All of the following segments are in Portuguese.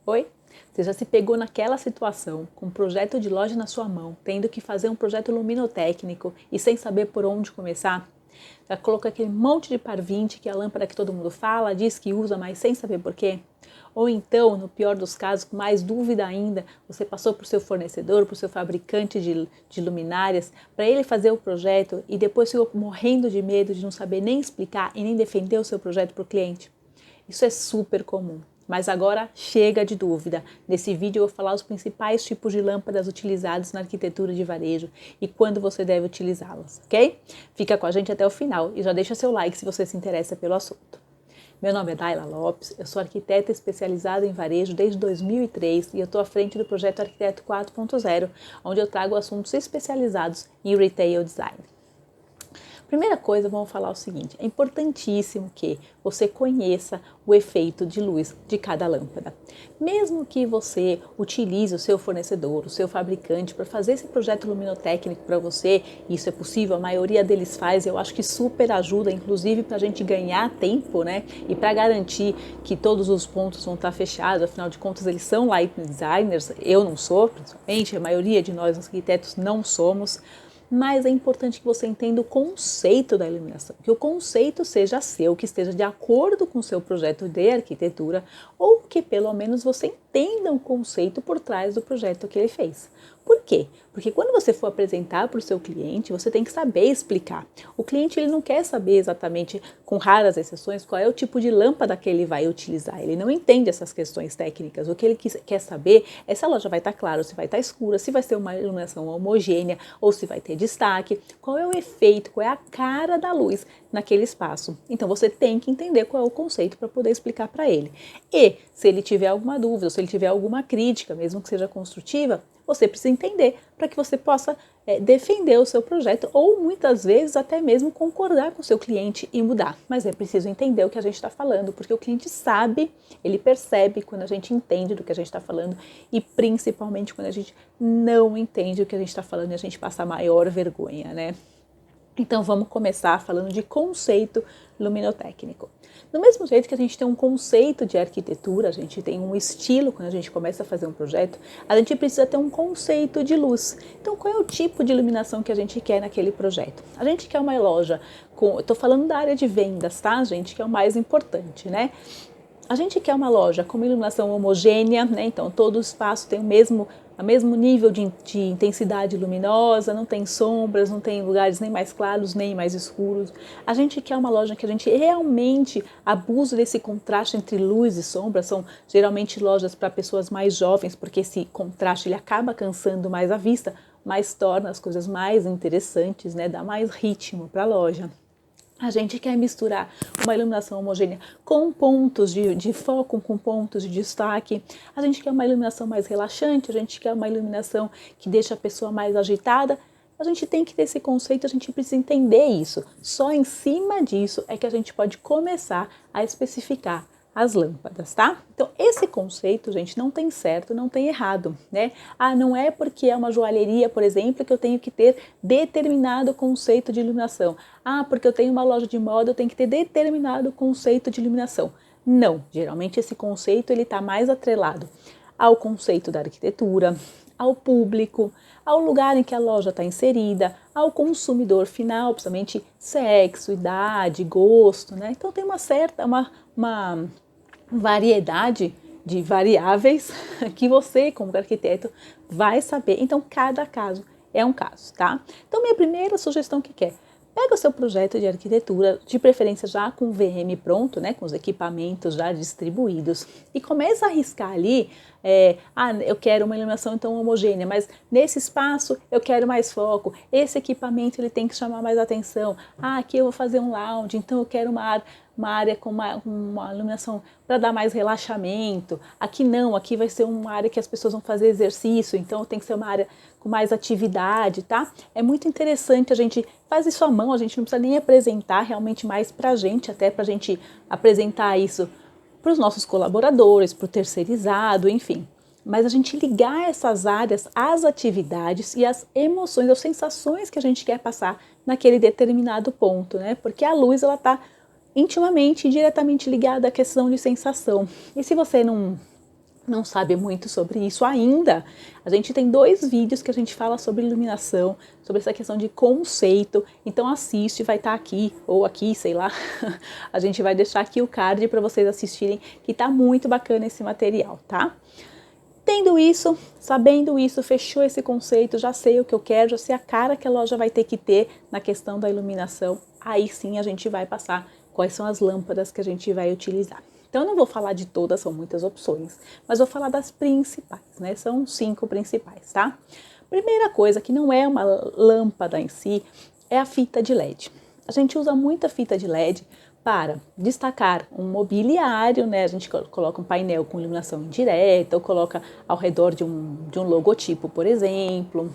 Oi? Você já se pegou naquela situação, com um projeto de loja na sua mão, tendo que fazer um projeto luminotécnico e sem saber por onde começar? Já colocou aquele monte de par 20 que é a lâmpada que todo mundo fala, diz que usa, mas sem saber por quê? Ou então, no pior dos casos, com mais dúvida ainda, você passou para o seu fornecedor, para o seu fabricante de luminárias, para ele fazer o projeto e depois ficou morrendo de medo de não saber nem explicar e nem defender o seu projeto para o cliente? Isso é super comum. Mas agora chega de dúvida. Nesse vídeo eu vou falar os principais tipos de lâmpadas utilizados na arquitetura de varejo e quando você deve utilizá-las, ok? Fica com a gente até o final e já deixa seu like se você se interessa pelo assunto. Meu nome é Daila Lopes, eu sou arquiteta especializada em varejo desde 2003 e eu estou à frente do projeto Arquiteto 4.0, onde eu trago assuntos especializados em retail design. Primeira coisa, vamos falar o seguinte, é importantíssimo que você conheça o efeito de luz de cada lâmpada. Mesmo que você utilize o seu fornecedor, o seu fabricante para fazer esse projeto luminotécnico para você, isso é possível, a maioria deles faz, eu acho que super ajuda, inclusive para a gente ganhar tempo, né? E para garantir que todos os pontos vão estar fechados, afinal de contas eles são light designers, eu não sou, principalmente, a maioria de nós arquitetos não somos, mas é importante que você entenda o conceito da iluminação, que o conceito seja seu, que esteja de acordo com o seu projeto de arquitetura ou que pelo menos você entenda o conceito por trás do projeto que ele fez. Por quê? Porque quando você for apresentar para o seu cliente, você tem que saber explicar. O cliente ele não quer saber exatamente, com raras exceções, qual é o tipo de lâmpada que ele vai utilizar. Ele não entende essas questões técnicas. O que ele quer saber é se a loja vai estar clara, se vai estar escura, se vai ser uma iluminação homogênea ou se vai ter destaque, qual é o efeito, qual é a cara da luz naquele espaço. Então você tem que entender qual é o conceito para poder explicar para ele. E se ele tiver alguma dúvida, se ele tiver alguma crítica, mesmo que seja construtiva, você precisa entender para que você possa defender o seu projeto ou muitas vezes até mesmo concordar com o seu cliente e mudar. Mas é preciso entender o que a gente está falando, porque o cliente sabe, ele percebe quando a gente entende do que a gente está falando e principalmente quando a gente não entende o que a gente está falando e a gente passa a maior vergonha, né? Então vamos começar falando de conceito luminotécnico. Do mesmo jeito que a gente tem um conceito de arquitetura, a gente tem um estilo quando a gente começa a fazer um projeto, a gente precisa ter um conceito de luz. Então qual é o tipo de iluminação que a gente quer naquele projeto? A gente quer uma loja com, estou falando da área de vendas, tá, gente, que é o mais importante, né? A gente quer uma loja com uma iluminação homogênea, né? Então todo o espaço tem o mesmo nível de intensidade luminosa, não tem sombras, não tem lugares nem mais claros nem mais escuros. A gente quer uma loja que a gente realmente abuse desse contraste entre luz e sombra, são geralmente lojas para pessoas mais jovens, porque esse contraste ele acaba cansando mais a vista, mas torna as coisas mais interessantes, né? Dá mais ritmo para a loja. A gente quer misturar uma iluminação homogênea com pontos de foco, com pontos de destaque. A gente quer uma iluminação mais relaxante, a gente quer uma iluminação que deixa a pessoa mais agitada. A gente tem que ter esse conceito, a gente precisa entender isso. Só em cima disso é que a gente pode começar a especificar as lâmpadas, tá? Então, esse conceito, gente, não tem certo, não tem errado, né? Ah, não é porque é uma joalheria, por exemplo, que eu tenho que ter determinado conceito de iluminação. Ah, porque eu tenho uma loja de moda, eu tenho que ter determinado conceito de iluminação. Não, geralmente esse conceito ele está mais atrelado ao conceito da arquitetura, ao público, ao lugar em que a loja está inserida, ao consumidor final, principalmente sexo, idade, gosto, né? Então tem uma variedade de variáveis que você, como arquiteto, vai saber. Então, cada caso é um caso, tá? Então, minha primeira sugestão que é, pega o seu projeto de arquitetura, de preferência já com o VM pronto, né, com os equipamentos já distribuídos, e começa a riscar ali, eu quero uma iluminação então homogênea, mas nesse espaço eu quero mais foco, esse equipamento ele tem que chamar mais atenção, aqui eu vou fazer um lounge, então eu quero uma área com uma iluminação para dar mais relaxamento, aqui não, aqui vai ser uma área que as pessoas vão fazer exercício, então tem que ser uma área com mais atividade, tá? É muito interessante, a gente faz isso à mão, a gente não precisa nem apresentar realmente mais pra gente, até pra gente apresentar isso para os nossos colaboradores, para o terceirizado, enfim. Mas a gente ligar essas áreas às atividades e às emoções, às sensações que a gente quer passar naquele determinado ponto, né? Porque a luz, ela tá intimamente e diretamente ligada à questão de sensação. E se você não não sabe muito sobre isso ainda, a gente tem 2 vídeos que a gente fala sobre iluminação, sobre essa questão de conceito, então assiste, vai estar aqui, ou aqui, sei lá, a gente vai deixar aqui o card para vocês assistirem, que tá muito bacana esse material, tá? Tendo isso, sabendo isso, fechou esse conceito, já sei o que eu quero, já sei a cara que a loja vai ter que ter na questão da iluminação, aí sim a gente vai passar quais são as lâmpadas que a gente vai utilizar. Então eu não vou falar de todas, são muitas opções, mas vou falar das principais, né? São 5 principais, tá? Primeira coisa, que não é uma lâmpada em si, é a fita de LED. A gente usa muita fita de LED para destacar um mobiliário, né? A gente coloca um painel com iluminação indireta, ou coloca ao redor de um logotipo, por exemplo.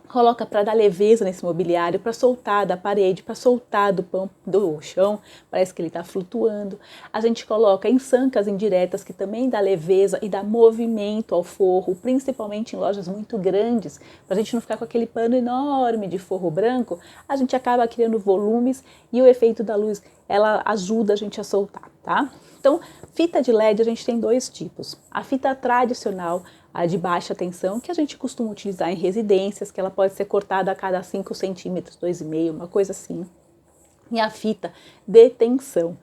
Coloca para dar leveza nesse mobiliário, para soltar da parede, para soltar do chão, parece que ele está flutuando. A gente coloca em sancas indiretas, que também dá leveza e dá movimento ao forro, principalmente em lojas muito grandes, para a gente não ficar com aquele pano enorme de forro branco, a gente acaba criando volumes e o efeito da luz, ela ajuda a gente a soltar, tá? Então, fita de LED a gente tem 2 tipos. A fita tradicional, a de baixa tensão, que a gente costuma utilizar em residências, que ela pode ser cortada a cada 5 centímetros, 2,5, uma coisa assim. E a fita de tensão,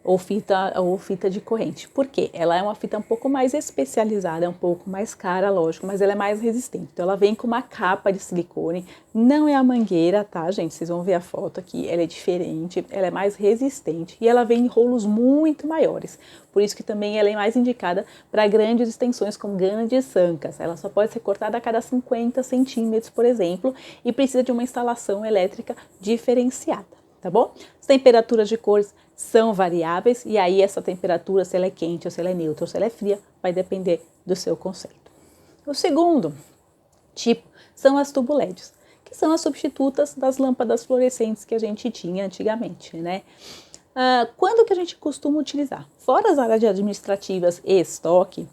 ou fita de corrente. Por quê? Ela é uma fita um pouco mais especializada, é um pouco mais cara, lógico, mas ela é mais resistente. Então ela vem com uma capa de silicone, não é a mangueira, tá, gente? Vocês vão ver a foto aqui, ela é diferente, ela é mais resistente e ela vem em rolos muito maiores. Por isso que também ela é mais indicada para grandes extensões com grandes sancas. Ela só pode ser cortada a cada 50 centímetros, por exemplo, e precisa de uma instalação elétrica diferenciada, tá bom? As temperaturas de cores são variáveis e aí essa temperatura, se ela é quente ou se ela é neutra ou se ela é fria, vai depender do seu conceito. O segundo tipo são as tubo LEDs, que são as substitutas das lâmpadas fluorescentes que a gente tinha antigamente, né? Quando que a gente costuma utilizar? Fora as áreas administrativas e estoque,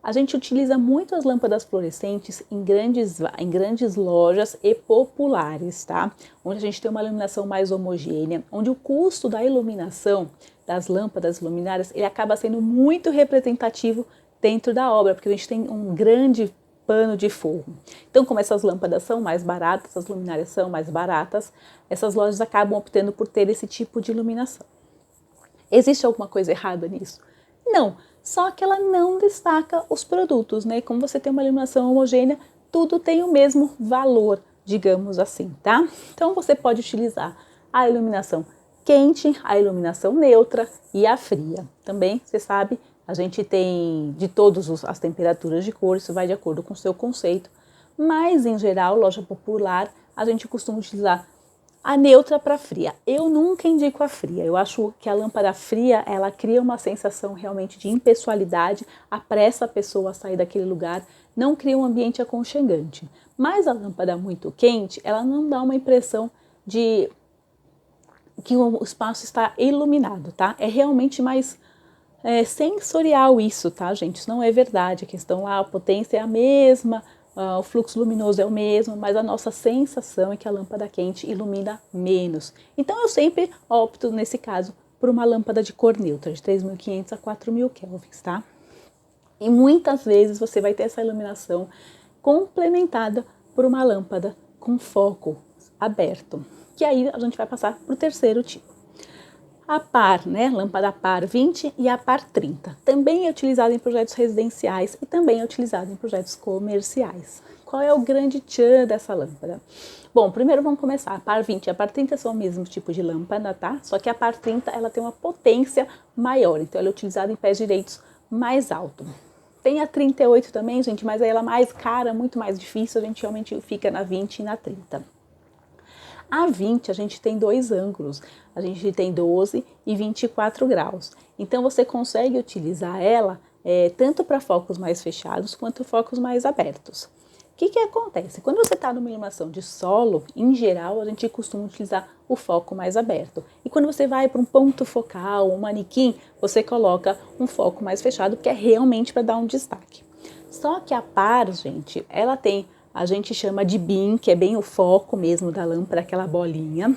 a gente utiliza muito as lâmpadas fluorescentes em grandes lojas e populares, tá? Onde a gente tem uma iluminação mais homogênea, onde o custo da iluminação das lâmpadas luminárias ele acaba sendo muito representativo dentro da obra, porque a gente tem um grande pano de forro. Então, como essas lâmpadas são mais baratas, as luminárias são mais baratas, essas lojas acabam optando por ter esse tipo de iluminação. Existe alguma coisa errada nisso? Não, só que ela não destaca os produtos, né? Como você tem uma iluminação homogênea, tudo tem o mesmo valor, digamos assim, tá? Então você pode utilizar a iluminação quente, a iluminação neutra e a fria. Também, você sabe, a gente tem de todas as temperaturas de cor, isso vai de acordo com o seu conceito, mas em geral, loja popular, a gente costuma utilizar a neutra para fria. Eu nunca indico a fria. Eu acho que a lâmpada fria, ela cria uma sensação realmente de impessoalidade, apressa a pessoa a sair daquele lugar, não cria um ambiente aconchegante. Mas a lâmpada muito quente, ela não dá uma impressão de que o espaço está iluminado, tá? É realmente mais sensorial isso, tá, gente? Isso não é verdade. A questão lá, a potência é a mesma, o fluxo luminoso é o mesmo, mas a nossa sensação é que a lâmpada quente ilumina menos. Então eu sempre opto, nesse caso, por uma lâmpada de cor neutra, de 3.500 a 4.000 kelvins, tá? E muitas vezes você vai ter essa iluminação complementada por uma lâmpada com foco aberto, que aí a gente vai passar para o terceiro tipo. A par, né, lâmpada par 20 e a par 30. Também é utilizada em projetos residenciais e também é utilizada em projetos comerciais. Qual é o grande tchan dessa lâmpada? Bom, primeiro vamos começar. A par 20 e a par 30 são o mesmo tipo de lâmpada, tá? Só que a par 30 ela tem uma potência maior, então ela é utilizada em pés direitos mais alto. Tem a 38 também, gente, mas aí ela é mais cara, muito mais difícil, a gente realmente fica na 20 e na 30. A 20 a gente tem 2 ângulos, a gente tem 12 e 24 graus. Então você consegue utilizar ela tanto para focos mais fechados quanto focos mais abertos. O que acontece? Quando você está numa iluminação de solo, em geral a gente costuma utilizar o foco mais aberto. E quando você vai para um ponto focal, um manequim, você coloca um foco mais fechado, que é realmente para dar um destaque. Só que a par, gente, ela tem, a gente chama de beam, que é bem o foco mesmo da lâmpada, aquela bolinha.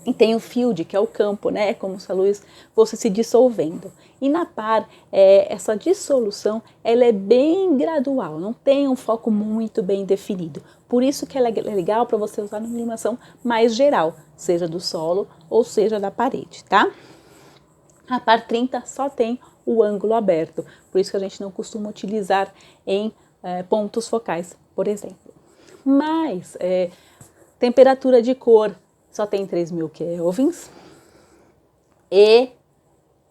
E tem o field, que é o campo, né? É como se a luz fosse se dissolvendo. E na par, essa dissolução, ela é bem gradual, não tem um foco muito bem definido. Por isso que ela é legal para você usar numa iluminação mais geral, seja do solo ou seja da parede, tá? A par 30 só tem o ângulo aberto, por isso que a gente não costuma utilizar em pontos focais, por exemplo. Mas, temperatura de cor só tem 3.000 kelvins e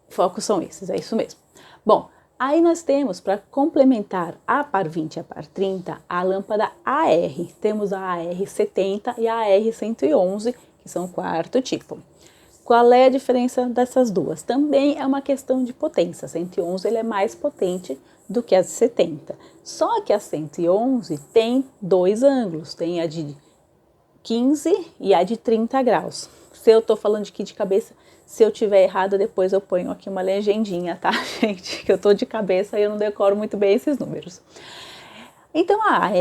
focos são esses, é isso mesmo. Bom, aí nós temos, para complementar a par 20 e a par 30, a lâmpada AR. Temos a AR70 e a AR111, que são o quarto tipo. Qual é a diferença dessas duas? Também é uma questão de potência. A 111 ele é mais potente do que a 70. Só que a 111 tem dois ângulos, tem a de 15 e a de 30 graus. Se eu tô falando aqui de cabeça, se eu tiver errado, depois eu ponho aqui uma legendinha, tá, gente? Que eu tô de cabeça e eu não decoro muito bem esses números. Então a AR,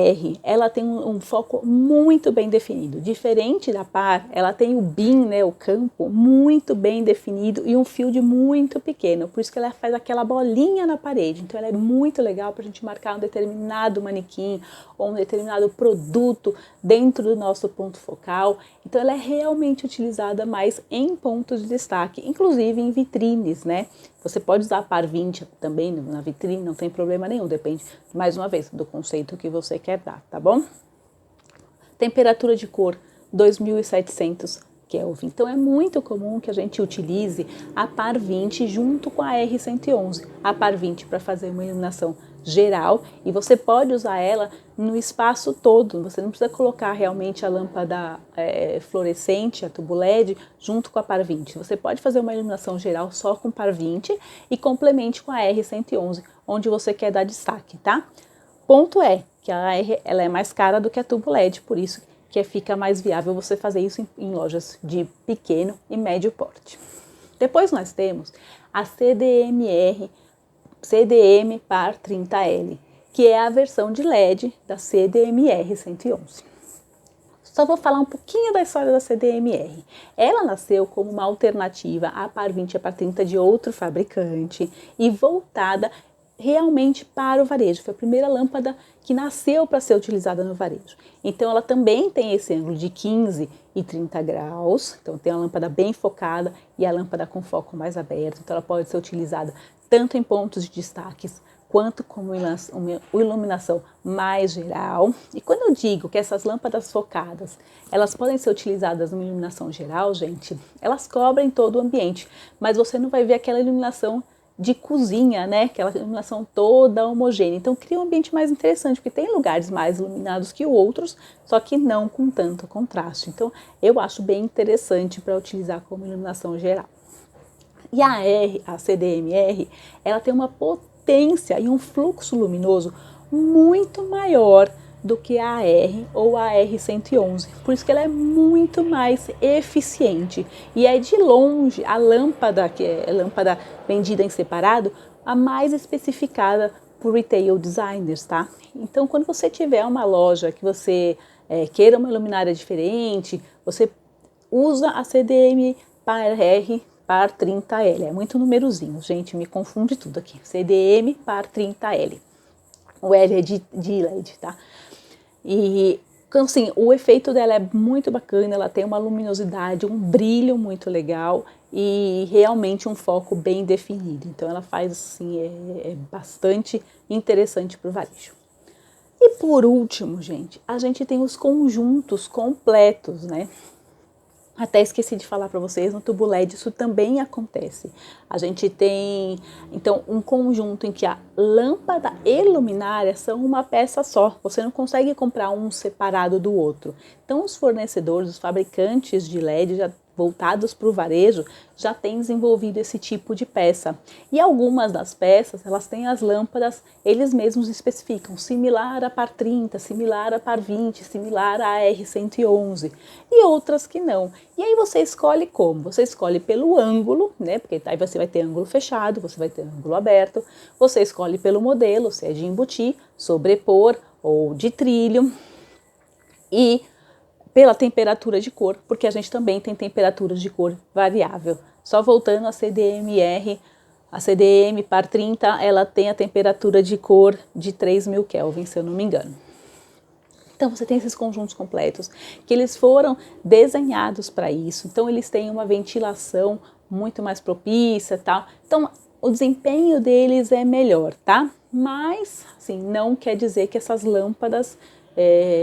ela tem um foco muito bem definido. Diferente da par, ela tem o beam, né, o campo, muito bem definido e um field muito pequeno. Por isso que ela faz aquela bolinha na parede. Então ela é muito legal para a gente marcar um determinado manequim ou um determinado produto dentro do nosso ponto focal. Então ela é realmente utilizada mais em pontos de destaque, inclusive em vitrines, né? Você pode usar a par 20 também na vitrine, não tem problema nenhum, depende, mais uma vez, do conceito que você quer dar, tá bom? Temperatura de cor, 2.700 Kelvin. Então é muito comum que a gente utilize a par 20 junto com a R111. A par 20 para fazer uma iluminação geral e você pode usar ela no espaço todo. Você não precisa colocar realmente a lâmpada fluorescente, a tubo LED, junto com a par 20. Você pode fazer uma iluminação geral só com par 20 e complemente com a R111, onde você quer dar destaque, tá? Ponto é que a AR ela é mais cara do que a tubo LED, por isso que fica mais viável você fazer isso em lojas de pequeno e médio porte. Depois nós temos a CDM par 30L, que é a versão de LED da CDMR 111. Só vou falar um pouquinho da história da CDMR. Ela nasceu como uma alternativa à par 20 e à par 30 de outro fabricante e voltada realmente para o varejo. Foi a primeira lâmpada que nasceu para ser utilizada no varejo. Então ela também tem esse ângulo de 15 e 30 graus, então tem a lâmpada bem focada e a lâmpada com foco mais aberto, então ela pode ser utilizada tanto em pontos de destaques quanto como iluminação mais geral. E quando eu digo que essas lâmpadas focadas, elas podem ser utilizadas numa iluminação geral, gente, elas cobrem todo o ambiente, mas você não vai ver aquela iluminação de cozinha, né? Aquela iluminação toda homogênea. Então cria um ambiente mais interessante, porque tem lugares mais iluminados que outros, só que não com tanto contraste. Então eu acho bem interessante para utilizar como iluminação geral. E a CDMR, ela tem uma potência e um fluxo luminoso muito maior do que a AR ou a R111, por isso que ela é muito mais eficiente e é de longe a lâmpada, que é a lâmpada vendida em separado, a mais especificada por retail designers, tá? Então quando você tiver uma loja que você queira uma luminária diferente, você usa a CDM par 30L, é muito numerozinho, gente, me confunde tudo aqui, CDM par 30L, o L é de LED, tá? E assim, o efeito dela é muito bacana, ela tem uma luminosidade, um brilho muito legal e realmente um foco bem definido. Então ela faz assim, é bastante interessante para o varejo. E por último, gente, a gente tem os conjuntos completos, né? Até esqueci de falar para vocês, no tubo LED isso também acontece. A gente tem, então, um conjunto em que a lâmpada e luminária são uma peça só. Você não consegue comprar um separado do outro. Então, os fornecedores, os fabricantes de LED já voltados para o varejo já têm desenvolvido esse tipo de peça. E algumas das peças, elas têm as lâmpadas, eles mesmos especificam, similar a par 30, similar a par 20, similar a R111 e outras que não. E aí você escolhe como? Você escolhe pelo ângulo, né? Porque aí você vai ter ângulo fechado, você vai ter ângulo aberto, você escolhe pelo modelo, se é de embutir, sobrepor ou de trilho. E pela temperatura de cor, porque a gente também tem temperatura de cor variável. Só voltando a CDMR, a CDM par 30, ela tem a temperatura de cor de 3000 Kelvin, se eu não me engano. Então, você tem esses conjuntos completos, que eles foram desenhados para isso. Então, eles têm uma ventilação muito mais propícia, tal. Então, o desempenho deles é melhor, tá? Mas, assim, não quer dizer que essas lâmpadas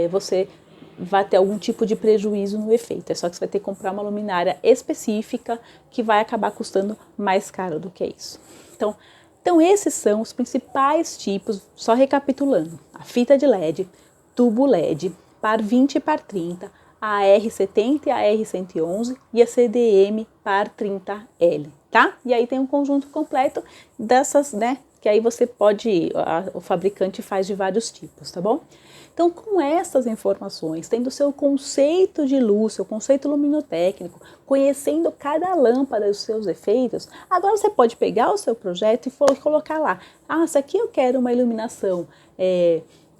você vai ter algum tipo de prejuízo no efeito. É só que você vai ter que comprar uma luminária específica que vai acabar custando mais caro do que isso. Então esses são os principais tipos, só recapitulando. A fita de LED, tubo LED, par 20 e par 30, a R70 e a R111 e a CDM par 30L, tá? E aí tem um conjunto completo dessas, né? Que aí você pode, o fabricante faz de vários tipos, tá bom? Então, com essas informações, tendo seu conceito de luz, seu conceito luminotécnico, conhecendo cada lâmpada e os seus efeitos, agora você pode pegar o seu projeto e colocar lá. Ah, se aqui eu quero uma iluminação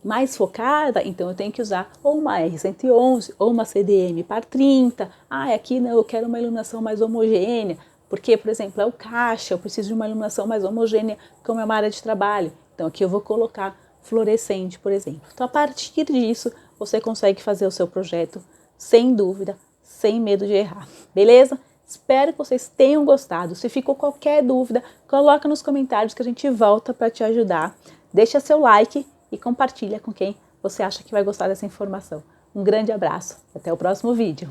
mais focada, então eu tenho que usar ou uma R111 ou uma CDM par 30. Ah, aqui não, eu quero uma iluminação mais homogênea, porque, por exemplo, é o caixa, eu preciso de uma iluminação mais homogênea como é uma área de trabalho. Então aqui eu vou colocar fluorescente, por exemplo. Então, a partir disso, você consegue fazer o seu projeto sem dúvida, sem medo de errar, beleza? Espero que vocês tenham gostado. Se ficou qualquer dúvida, coloca nos comentários que a gente volta para te ajudar. Deixa seu like e compartilha com quem você acha que vai gostar dessa informação. Um grande abraço, até o próximo vídeo.